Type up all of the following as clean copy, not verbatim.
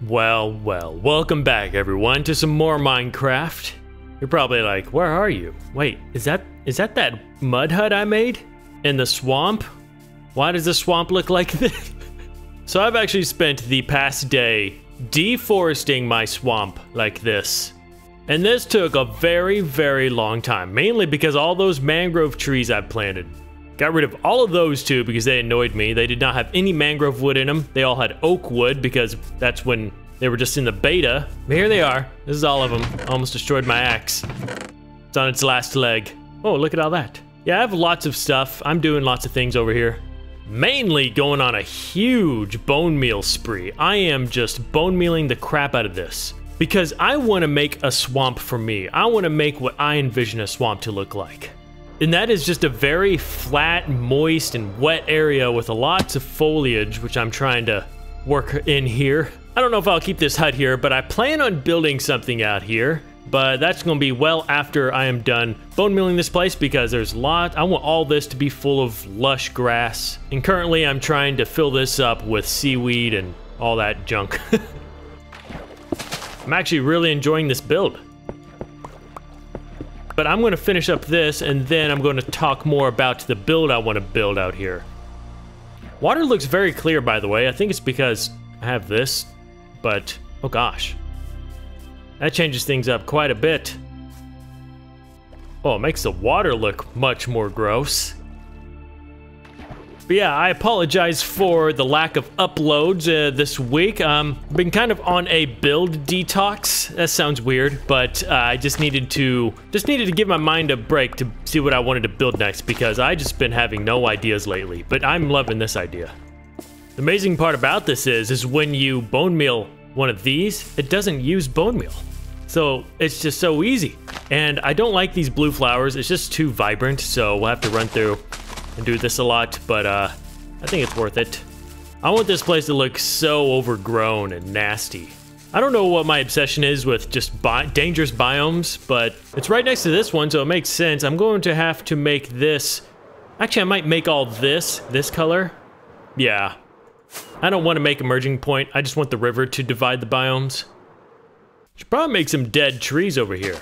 Well, welcome back everyone to some more Minecraft. You're probably like, where are you? Wait, is that mud hut I made? In the swamp? Why does the swamp look like this? So I've actually spent the past day deforesting my swamp like this. And this took a very, very long time, mainly because all those mangrove trees I planted. Got rid of all of those too because they annoyed me. They did not have any mangrove wood in them. They all had oak wood because that's when they were just in the beta. But here they are. This is all of them. Almost destroyed my axe. It's on its last leg. Oh, look at all that. Yeah, I have lots of stuff. I'm doing lots of things over here. Mainly going on a huge bone meal spree. I am just bone mealing the crap out of this. Because I want to make a swamp for me. I want to make what I envision a swamp to look like. And that is just a very flat, moist, and wet area with lots of foliage, which I'm trying to work in here. I don't know if I'll keep this hut here, but I plan on building something out here. But that's going to be well after I am done bone mealing this place because there's a lot. I want all this to be full of lush grass. And currently I'm trying to fill this up with seaweed and all that junk. I'm actually really enjoying this build. But I'm going to finish up this, and then I'm going to talk more about the build I want to build out here. Water looks very clear, by the way. I think it's because I have this, but oh gosh. That changes things up quite a bit. Oh, it makes the water look much more gross. But yeah, I apologize for the lack of uploads this week. Been kind of on a build detox. That sounds weird, but I just needed to give my mind a break to see what I wanted to build next because I just been having no ideas lately. But I'm loving this idea. The amazing part about this is when you bone meal one of these, it doesn't use bone meal. So it's just so easy. And I don't like these blue flowers. It's just too vibrant, so we'll have to run through and do this a lot, but I think it's worth it. I want this place to look so overgrown and nasty. I don't know what my obsession is with just dangerous biomes, but it's right next to this one, so it makes sense. I'm going to have to make this. Actually, I might make all this color. Yeah. I don't want to make a merging point. I just want the river to divide the biomes. Should probably make some dead trees over here.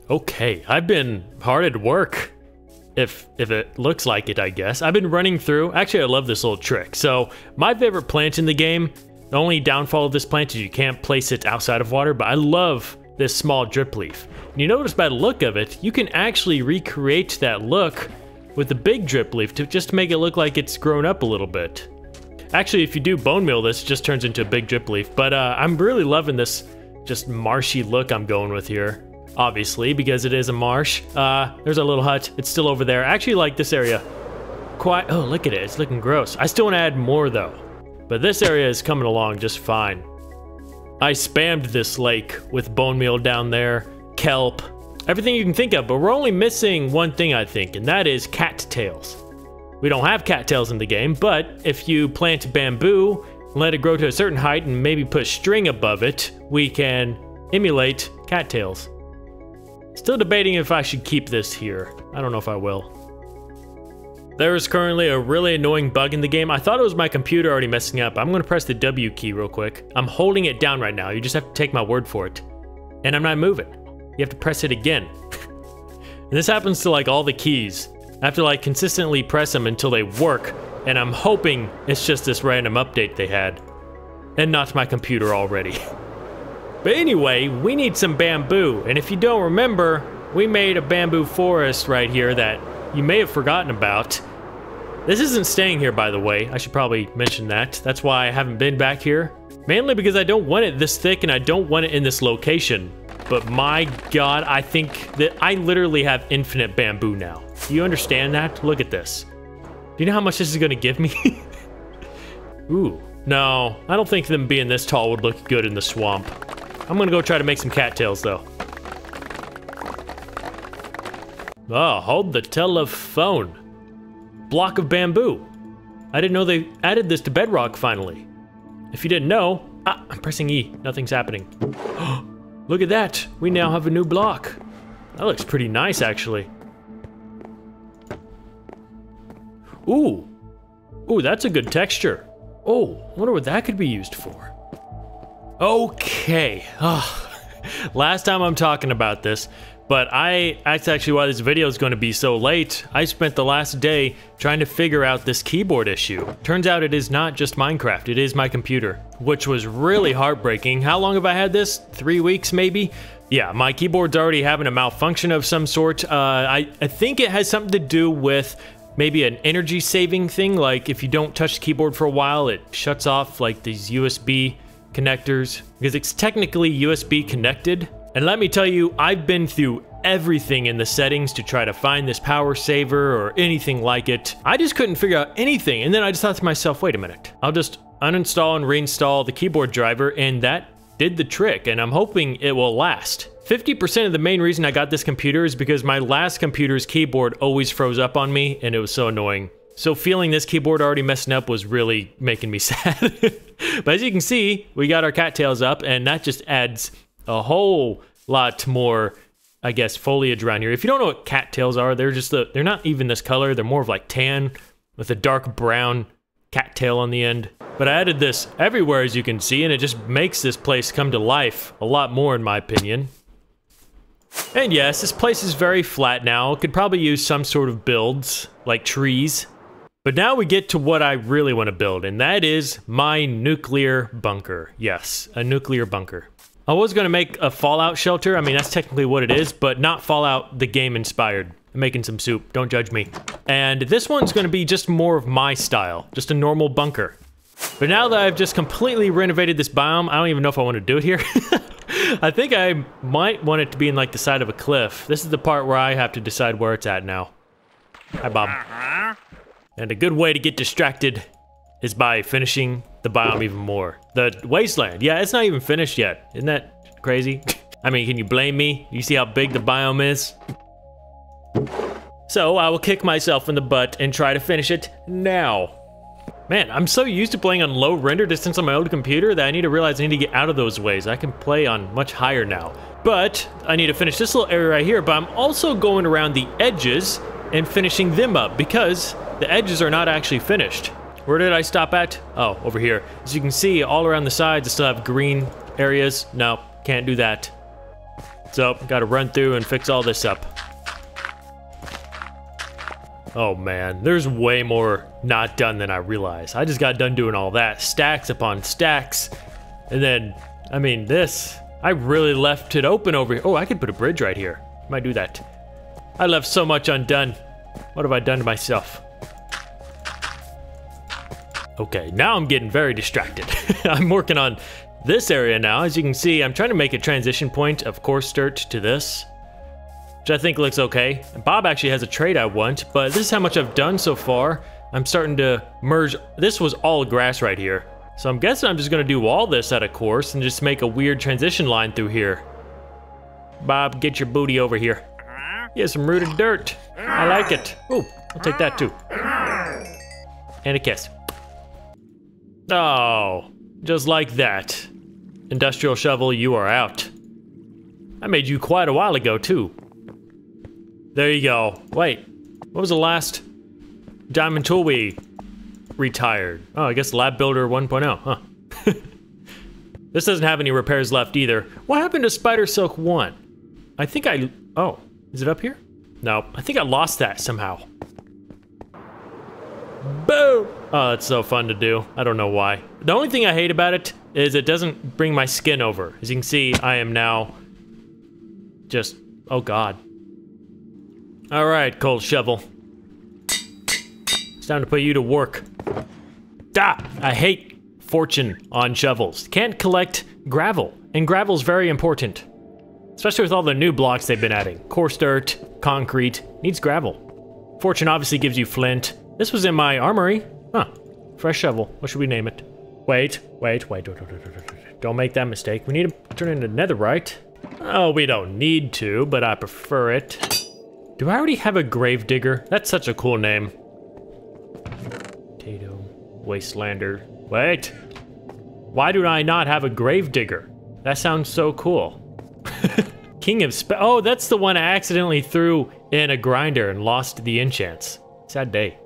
Okay, I've been hard at work. If it looks like it, I guess. I've been running through. Actually, I love this little trick. So, my favorite plant in the game, the only downfall of this plant is you can't place it outside of water, but I love this small drip leaf. And you notice by the look of it, you can actually recreate that look with the big drip leaf to just make it look like it's grown up a little bit. Actually, if you do bone meal this, it just turns into a big drip leaf. But I'm really loving this just marshy look I'm going with here. Obviously, because it is a marsh. There's a little hut. It's still over there. I actually like this area quite. Oh, look at it. It's looking gross. I still want to add more, though. But this area is coming along just fine. I spammed this lake with bone meal down there, kelp, everything you can think of. But we're only missing one thing, I think, and that is cattails. We don't have cattails in the game, but if you plant bamboo, let it grow to a certain height, and maybe put string above it, we can emulate cattails. Still debating if I should keep this here. I don't know if I will. There is currently a really annoying bug in the game. I thought it was my computer already messing up. I'm gonna press the W key real quick. I'm holding it down right now. You just have to take my word for it. And I'm not moving. You have to press it again. And this happens to like all the keys. I have to like consistently press them until they work. And I'm hoping it's just this random update they had. And not my computer already. But anyway, we need some bamboo, and if you don't remember, we made a bamboo forest right here that you may have forgotten about. This isn't staying here, by the way. I should probably mention that. That's why I haven't been back here. Mainly because I don't want it this thick, and I don't want it in this location. But my god, I think that I literally have infinite bamboo now. Do you understand that? Look at this. Do you know how much this is going to give me? Ooh, no. I don't think them being this tall would look good in the swamp. I'm gonna go try to make some cattails, though. Oh, hold the telephone. Block of bamboo. I didn't know they added this to Bedrock, finally. If you didn't know... Ah, I'm pressing E. Nothing's happening. Look at that. We now have a new block. That looks pretty nice, actually. Ooh. Ooh, that's a good texture. Oh, I wonder what that could be used for. Okay. Last time I'm talking about this, but that's actually why this video is going to be so late. I spent the last day trying to figure out this keyboard issue. Turns out it is not just Minecraft, it is my computer, which was really heartbreaking. How long have I had this? 3 weeks maybe? Yeah, my keyboard's already having a malfunction of some sort. I think it has something to do with maybe an energy saving thing, like if you don't touch the keyboard for a while, it shuts off like these USB connectors, because it's technically USB connected. And let me tell you, I've been through everything in the settings to try to find this power saver or anything like it. I just couldn't figure out anything, and then I just thought to myself, wait a minute, I'll just uninstall and reinstall the keyboard driver, and that did the trick, and I'm hoping it will last. 50% of the main reason I got this computer is because my last computer's keyboard always froze up on me, and it was so annoying. So feeling this keyboard already messing up was really making me sad. But as you can see, we got our cattails up, and that just adds a whole lot more, I guess, foliage around here. If you don't know what cattails are, they're not even this color. They're more of like tan with a dark brown cattail on the end. But I added this everywhere, as you can see, and it just makes this place come to life a lot more, in my opinion. And yes, this place is very flat now. It could probably use some sort of builds, like trees. But now we get to what I really want to build, and that is my nuclear bunker. Yes, a nuclear bunker. I was going to make a Fallout shelter. I mean, that's technically what it is, but not Fallout the game inspired. I'm making some soup, don't judge me. And this one's going to be just more of my style, just a normal bunker. But now that I've just completely renovated this biome, I don't even know if I want to do it here. I think I might want it to be in like the side of a cliff. This is the part where I have to decide where it's at now. Hi, Bob. And a good way to get distracted is by finishing the biome even more. The wasteland, yeah, it's not even finished yet. Isn't that crazy? I mean, can you blame me? You see how big the biome is? So I will kick myself in the butt and try to finish it now. Man, I'm so used to playing on low render distance on my old computer that I need to realize I need to get out of those ways. I can play on much higher now. But I need to finish this little area right here, but I'm also going around the edges and finishing them up because the edges are not actually finished. Where did I stop at? Oh, over here. As you can see, all around the sides, I still have green areas. No, can't do that. So, gotta run through and fix all this up. Oh man, there's way more not done than I realized. I just got done doing all that, stacks upon stacks. And then, I mean, I really left it open over here. Oh, I could put a bridge right here. Might do that. I left so much undone. What have I done to myself? Okay, now I'm getting very distracted. I'm working on this area now. As you can see, I'm trying to make a transition point of coarse dirt to this, which I think looks okay. Bob actually has a trait I want, but this is how much I've done so far. I'm starting to merge. This was all grass right here. So I'm guessing I'm just gonna do all this out of course and just make a weird transition line through here. Bob, get your booty over here. Yeah, some rooted dirt. I like it. Oh, I'll take that too. And a kiss. Oh, just like that. Industrial shovel, you are out. I made you quite a while ago too. There you go. Wait, what was the last diamond tool we retired? Oh, I guess Lab Builder 1.0, huh? This doesn't have any repairs left either. What happened to Spider Silk 1? I think oh, is it up here? No, I think I lost that somehow. Boom! Oh, that's so fun to do. I don't know why. The only thing I hate about it is it doesn't bring my skin over. As you can see, I am now just, oh God. All right, cold shovel. It's time to put you to work. I hate fortune on shovels. Can't collect gravel, and gravel's very important. Especially with all the new blocks they've been adding. Coarse dirt, concrete, needs gravel. Fortune obviously gives you flint. This was in my armory. Huh, fresh shovel. What should we name it? Wait. Don't make that mistake. We need to turn it into netherite. Oh, we don't need to, but I prefer it. Do I already have a grave digger? That's such a cool name. Potato, wastelander. Wait. Why do I not have a grave digger? That sounds so cool. King of oh, that's the one I accidentally threw in a grinder and lost the enchants. Sad day.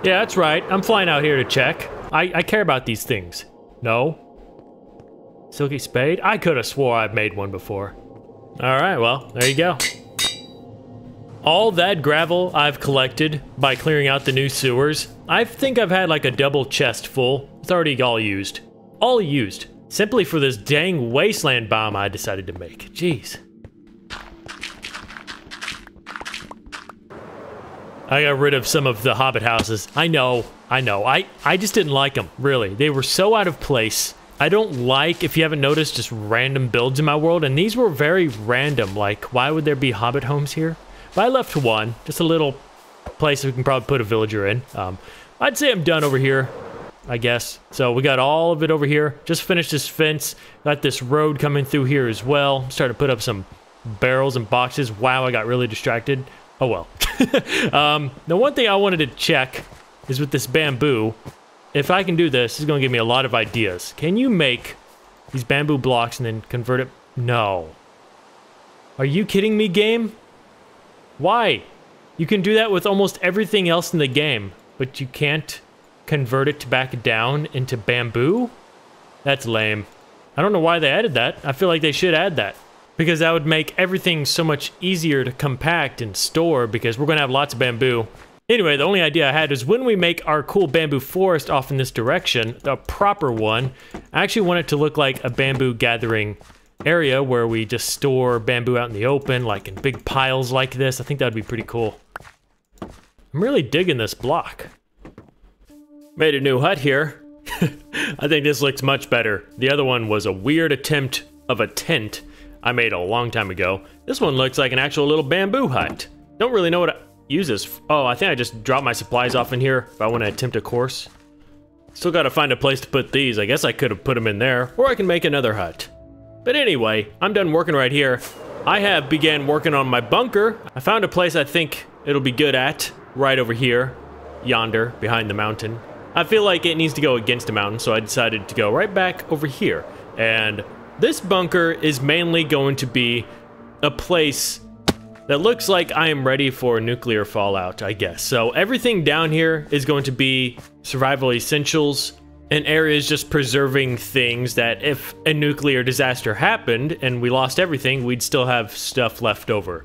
Yeah, that's right. I'm flying out here to check. I care about these things. No? Silky spade? I could have swore I've made one before. Alright, well, there you go. All that gravel I've collected by clearing out the new sewers, I think I've had like a double chest full. It's already all used. All used. Simply for this dang wasteland bomb I decided to make. Jeez. I got rid of some of the hobbit houses. I know. I just didn't like them, really. They were so out of place. I don't like, if you haven't noticed, just random builds in my world, and these were very random. Like, why would there be hobbit homes here? But I left one, just a little place we can probably put a villager in. I'd say I'm done over here, I guess. So we got all of it over here. Just finished this fence. Got this road coming through here as well. Started to put up some barrels and boxes. Wow, I got really distracted. Oh well. The one thing I wanted to check is with this bamboo. If I can do this, it's going to give me a lot of ideas. Can you make these bamboo blocks and then convert it? No. Are you kidding me, game? Why? You can do that with almost everything else in the game, but you can't convert it back down into bamboo? That's lame. I don't know why they added that. I feel like they should add that, because that would make everything so much easier to compact and store, because we're going to have lots of bamboo. Anyway, the only idea I had is when we make our cool bamboo forest off in this direction, the proper one, I actually want it to look like a bamboo gathering area where we just store bamboo out in the open, like in big piles like this. I think that'd be pretty cool. I'm really digging this block. Made a new hut here. I think this looks much better. The other one was a weird attempt of a tent I made a long time ago. This one looks like an actual little bamboo hut. Don't really know what I use this. Oh, I think I just dropped my supplies off in here if I want to attempt a course. Still got to find a place to put these. I guess I could have put them in there, or I can make another hut. But anyway, I'm done working right here. I have began working on my bunker. I found a place I think it'll be good at, right over here, yonder, behind the mountain. I feel like it needs to go against a mountain, so I decided to go right back over here. And this bunker is mainly going to be a place that looks like I am ready for nuclear fallout, I guess. So everything down here is going to be survival essentials, and areas just preserving things that if a nuclear disaster happened and we lost everything, we'd still have stuff left over.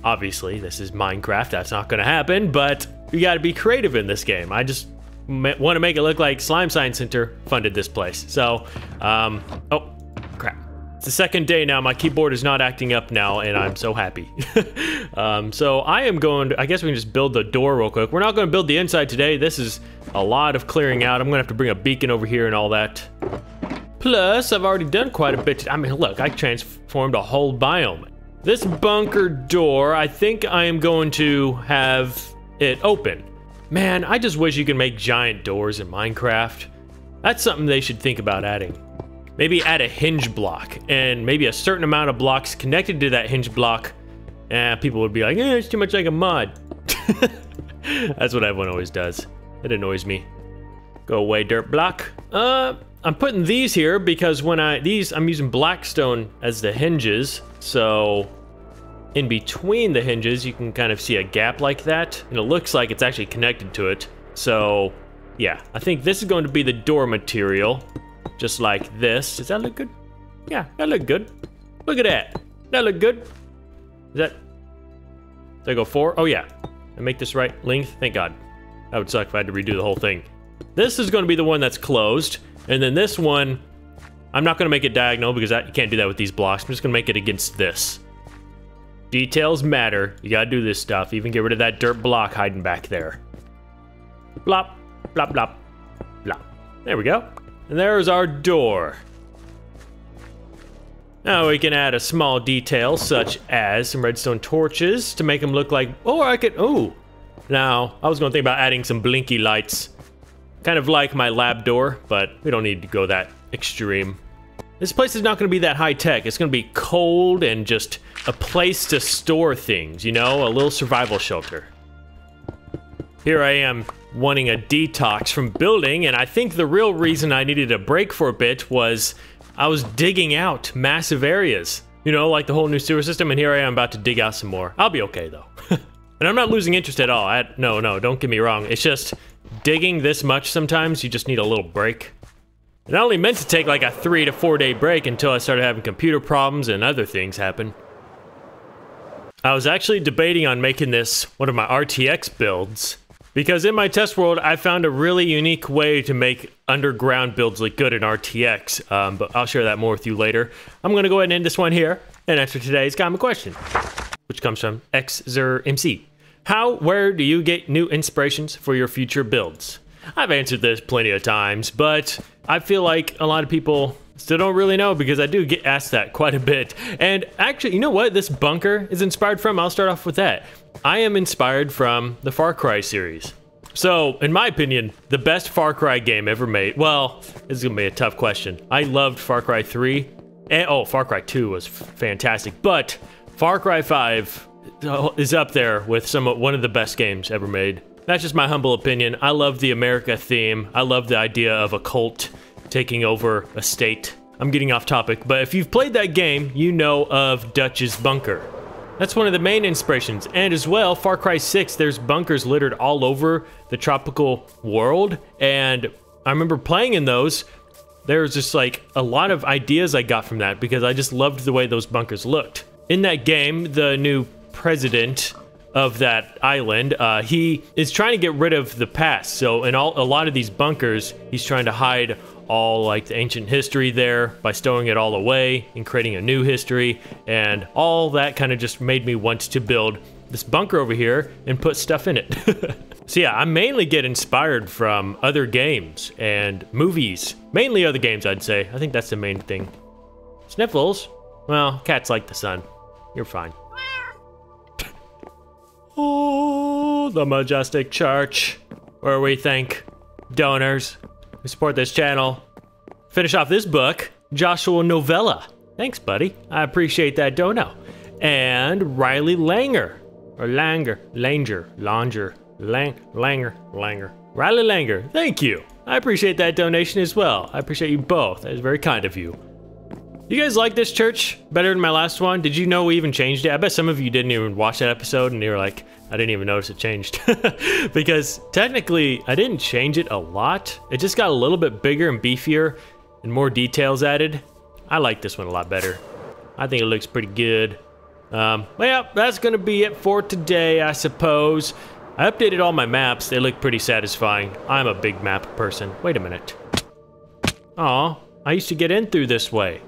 Obviously, this is Minecraft, that's not gonna happen, but you gotta be creative in this game. I just want to make it look like Slime Science Center funded this place. So, oh, crap. It's the second day now, my keyboard is not acting up now, and I'm so happy. So I am going to, I guess we can just build the door real quick. We're not going to build the inside today. This is a lot of clearing out. I'm going to have to bring a beacon over here and all that. Plus, I've already done quite a bit. I mean, look, I transformed a whole biome. This bunker door, I think I am going to have it open. Man, I just wish you could make giant doors in Minecraft. That's something they should think about adding. Maybe add a hinge block, and maybe a certain amount of blocks connected to that hinge block. People would be like, it's too much like a mod. That's what everyone always does. It annoys me. Go away, dirt block. I'm putting these here because when I'm using blackstone as the hinges, so in between the hinges, you can kind of see a gap like that, and it looks like it's actually connected to it. So, yeah, I think this is going to be the door material. Just like this. Does that look good? Yeah, that look good. Look at that. That look good. Is that... Did I go 4? Oh, yeah. I make this right length? Thank God. That would suck if I had to redo the whole thing. This is going to be the one that's closed. And then this one, I'm not going to make it diagonal because you can't do that with these blocks. I'm just going to make it against this. Details matter. You got to do this stuff. Even get rid of that dirt block hiding back there. Blop, blop, blop, blop. There we go. And there's our door. Now we can add a small detail such as some redstone torches to make them look like, oh, I could, oh. Now, I was gonna think about adding some blinky lights. Kind of like my lab door, but we don't need to go that extreme. This place is not gonna be that high tech. It's gonna be cold and just a place to store things, you know, a little survival shelter. Here I am wanting a detox from building, and I think the real reason I needed a break for a bit was I was digging out massive areas. You know, like the whole new sewer system, and here I am about to dig out some more. I'll be okay, though. And I'm not losing interest at all. No, don't get me wrong. It's just digging this much sometimes, you just need a little break. And I only meant to take like a 3 to 4 day break until I started having computer problems and other things happen. I was actually debating on making this one of my RTX builds, because in my test world, I found a really unique way to make underground builds look good in RTX, but I'll share that more with you later. I'm gonna go ahead and end this one here and answer today's common question, which comes from XZerMC. Where do you get new inspirations for your future builds? I've answered this plenty of times, but I feel like a lot of people still don't really know, because I do get asked that quite a bit. And actually, you know what this bunker is inspired from? I'll start off with that. I am inspired from the Far Cry series. So, in my opinion, the best Far Cry game ever made, well, this is gonna be a tough question. I loved Far Cry 3, and Far Cry 2 was fantastic, but Far Cry 5 is up there with one of the best games ever made. That's just my humble opinion. I love the America theme. I love the idea of a cult taking over a state. I'm getting off topic, but if you've played that game, you know of Dutch's bunker. That's one of the main inspirations. And as well, Far Cry 6, there's bunkers littered all over the tropical world. And I remember playing in those. There was just like a lot of ideas I got from that, because I just loved the way those bunkers looked. In that game, the new president of that island, he is trying to get rid of the past. So in a lot of these bunkers, he's trying to hide all like the ancient history there by stowing it all away and creating a new history, and all that kind of just made me want to build this bunker over here and put stuff in it. So yeah, I mainly get inspired from other games and movies. Mainly other games, I'd say. I think that's the main thing. Sniffles? Well, cats like the sun. You're fine. Oh, the majestic church, where we thank donors who support this channel. Finish off this book, Joshua Novella. Thanks, buddy. I appreciate that dono. And Riley Langer, or Langer. Riley Langer, thank you. I appreciate that donation as well. I appreciate you both. That is very kind of you. You guys like this church better than my last one? Did you know we even changed it? I bet some of you didn't even watch that episode and you were like, I didn't even notice it changed. Because technically, I didn't change it a lot. It just got a little bit bigger and beefier and more details added. I like this one a lot better. I think it looks pretty good. Well, that's gonna be it for today, I suppose. I updated all my maps. They look pretty satisfying. I'm a big map person. Wait a minute. Aw, I used to get in through this way.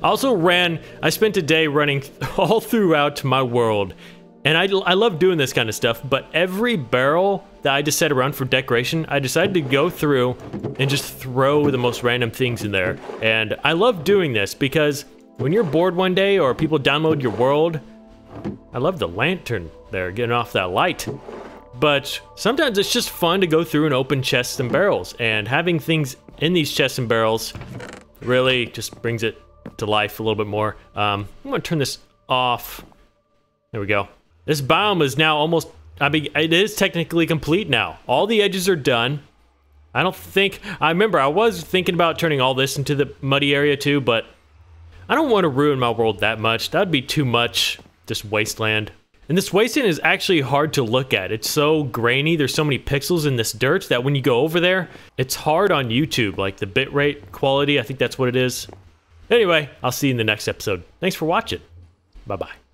I spent a day running all throughout my world, and I love doing this kind of stuff, but every barrel that I just set around for decoration, I decided to go through and just throw the most random things in there. And I love doing this because when you're bored one day or people download your world, I love the lantern there, getting off that light. But sometimes it's just fun to go through and open chests and barrels, and having things in these chests and barrels really just brings it to life a little bit more. I'm gonna turn this off. There we go. This biome is now almost, it is technically complete now. All the edges are done. I remember I was thinking about turning all this into the muddy area too, but I don't want to ruin my world that much. That'd be too much, just wasteland. And this wasteland is actually hard to look at. It's so grainy, there's so many pixels in this dirt that when you go over there, it's hard on YouTube, like the bitrate quality, I think that's what it is. Anyway, I'll see you in the next episode. Thanks for watching. Bye-bye.